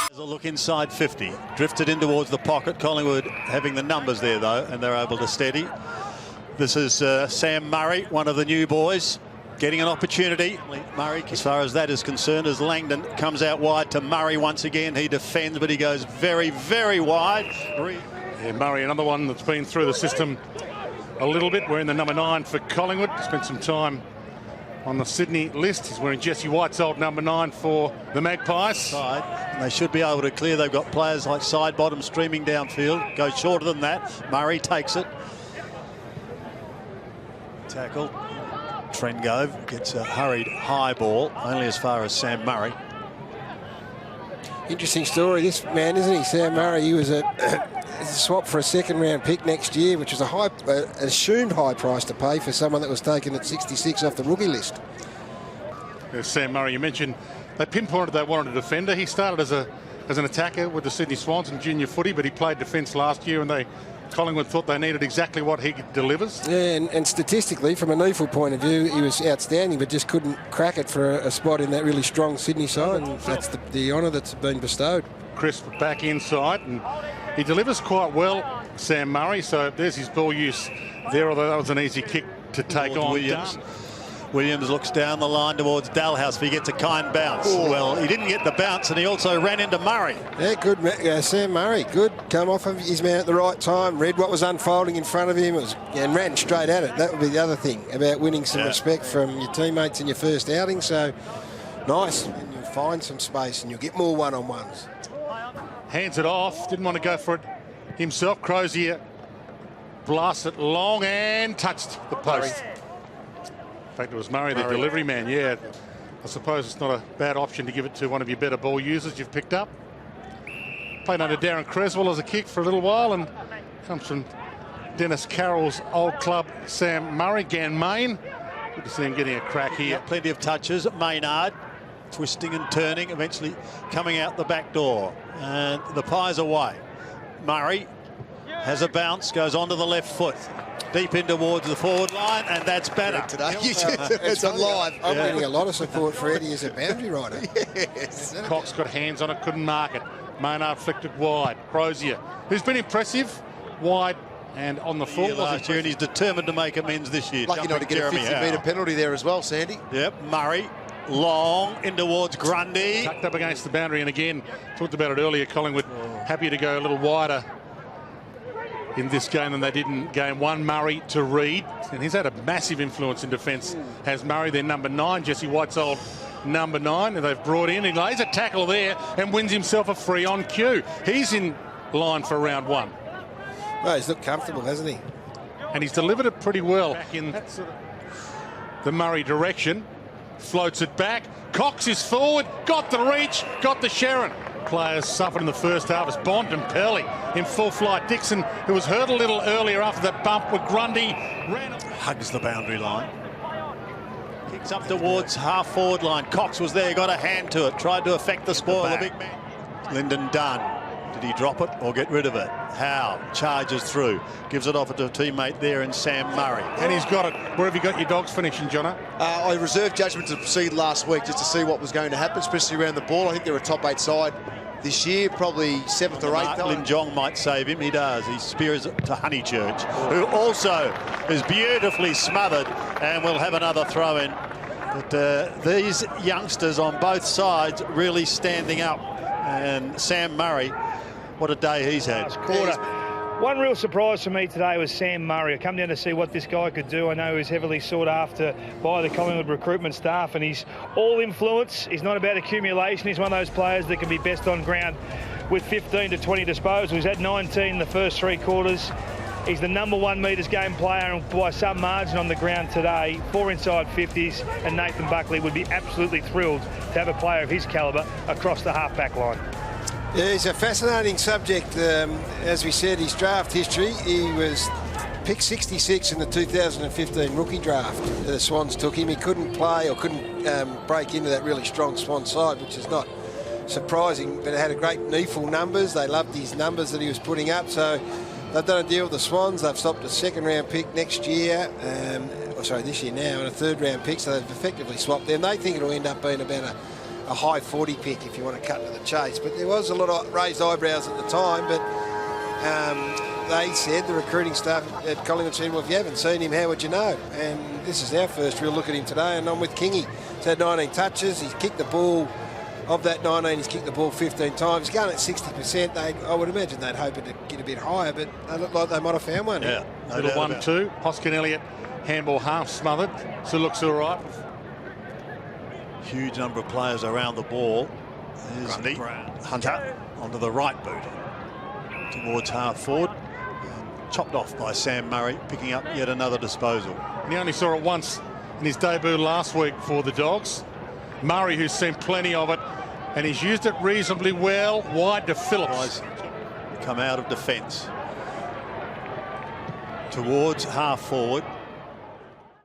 There's a look inside 50. Drifted in towards the pocket. Collingwood having the numbers there, though, and they're able to steady. This is Sam Murray, one of the new boys, getting an opportunity. Murray, as far as that is concerned, as Langdon comes out wide to Murray once again. He defends, but he goes very, very wide. Yeah, Murray, another one that's been through the system a little bit. We're in the number 9 for Collingwood. Spent some time on the Sydney list. He's wearing Jesse White's old number 9 for the Magpies. And they should be able to clear. They've got players like Sidebottom streaming downfield. Goes shorter than that. Murray takes it. Tackle. Trengove gets a hurried high ball, only as far as Sam Murray. Interesting story, this man, isn't he? Sam Murray, he was a swap for a second-round pick next year, which was an assumed high price to pay for someone that was taken at 66 off the rookie list. There's Sam Murray. You mentioned they pinpointed they wanted a defender. He started as an attacker with the Sydney Swans in junior footy, but he played defence last year, and Collingwood thought they needed exactly what he delivers. Yeah, and statistically, from a NEFL point of view, he was outstanding, but just couldn't crack it for a spot in that really strong Sydney side, and that's the honour that's been bestowed. Crisp back inside, and he delivers quite well, Sam Murray, so there's his ball use there, although that was an easy kick to take on. Williams looks down the line towards Dalhouse, but he gets a kind bounce. Ooh. Well, he didn't get the bounce, and he also ran into Murray. Yeah, good, Sam Murray. Good, come off of his man at the right time, read what was unfolding in front of him, and ran straight at it. That would be the other thing about winning some respect from your teammates in your first outing. So, nice. And you'll find some space, and you'll get more one-on-ones. Hands it off, didn't want to go for it himself. Crozier blasts it long and touched the post. In fact, it was Murray, the delivery man. Yeah, I suppose it's not a bad option to give it to one of your better ball users you've picked up. Played under Darren Creswell as a kick for a little while, and comes from Dennis Carroll's old club, Sam Murray, Ganmain. Good to see him getting a crack here. Plenty of touches. Maynard twisting and turning, eventually coming out the back door. And the Pies away. Murray has a bounce, goes onto the left foot. Deep in towards the forward line, and that's better. Today. It's on live. I'm getting a lot of support for Eddie as a boundary rider. Yes. Cox got hands on it, couldn't mark it. Maynard flicked it wide. Crozier, who's been impressive, wide and on the full last year, and he's determined to make amends this year. Lucky not to get a 50-metre penalty there as well, Sandy. Yep, Murray. Long in towards Grundy. Tucked up against the boundary, and again, talked about it earlier, Collingwood happy to go a little wider in this game than they did in game 1. Murray to Reid, and he's had a massive influence in defence. Has Murray, their number 9, Jesse White's old number 9, and they've brought in. He lays a tackle there and wins himself a free on cue. He's in line for round 1. Well, he's looked comfortable, hasn't he? And he's delivered it pretty well. Back in the Murray direction, floats it back. Cox is forward, got the reach, got the Sharon. Players suffered in the first half as Bond and Pelly in full flight. Dixon, who was hurt a little earlier after that bump with Grundy, ran up. Hugs the boundary line. Kicks up towards half-forward line. Cox was there, got a hand to it, tried to affect the spoil, the big man. Lyndon Dunn. Did he drop it or get rid of it? Howe charges through, gives it off to a teammate there in Sam Murray. And he's got it. Where have you got your Dogs finishing, Jono? I reserved judgment to proceed last week just to see what was going to happen, especially around the ball. I think they're a top 8 side this year, probably 7th or 8th. Lin Jong might save him. He does. He spears it to Honeychurch, who also is beautifully smothered and will have another throw in. But these youngsters on both sides really standing up. And Sam Murray, what a day he's had. Quarter. One real surprise for me today was Sam Murray. I come down to see what this guy could do. I know he's heavily sought after by the Collingwood recruitment staff, and he's all influence. He's not about accumulation. He's one of those players that can be best on ground with 15 to 20 disposals. He's had 19 in the first 3 quarters. He's the number 1 metres game player, and by some margin on the ground today. 4 inside 50s, and Nathan Buckley would be absolutely thrilled to have a player of his calibre across the half-back line. Yeah, he's a fascinating subject. As we said, his draft history, he was picked 66 in the 2015 rookie draft. The Swans took him. He couldn't play or couldn't break into that really strong Swan side, which is not surprising, but it had a great NEFL numbers. They loved his numbers that he was putting up, so they've done a deal with the Swans. They've stopped a 2nd-round pick next year, this year now, and a 3rd-round pick, so they've effectively swapped them. They think it'll end up being about a a high 40 pick if you want to cut to the chase. But there was a lot of raised eyebrows at the time, but they said, the recruiting staff at Collingwood said, well, if you haven't seen him, how would you know? And this is our first real look at him today, and I'm with Kingy. He's had 19 touches, he's kicked the ball. Of that 19, he's kicked the ball 15 times. He's going at 60%. I would imagine they'd hope to get a bit higher, but they look like they might have found one. Yeah, no Little doubt about 1-2. Hoskin Elliott, handball half smothered. Still looks all right. Huge number of players around the ball. There's Hunter onto the right boot towards half forward. Chopped off by Sam Murray, picking up yet another disposal. And he only saw it once in his debut last week for the Dogs. Murray, who's seen plenty of it, and he's used it reasonably well. Wide to Phillips. Come out of defence towards half forward.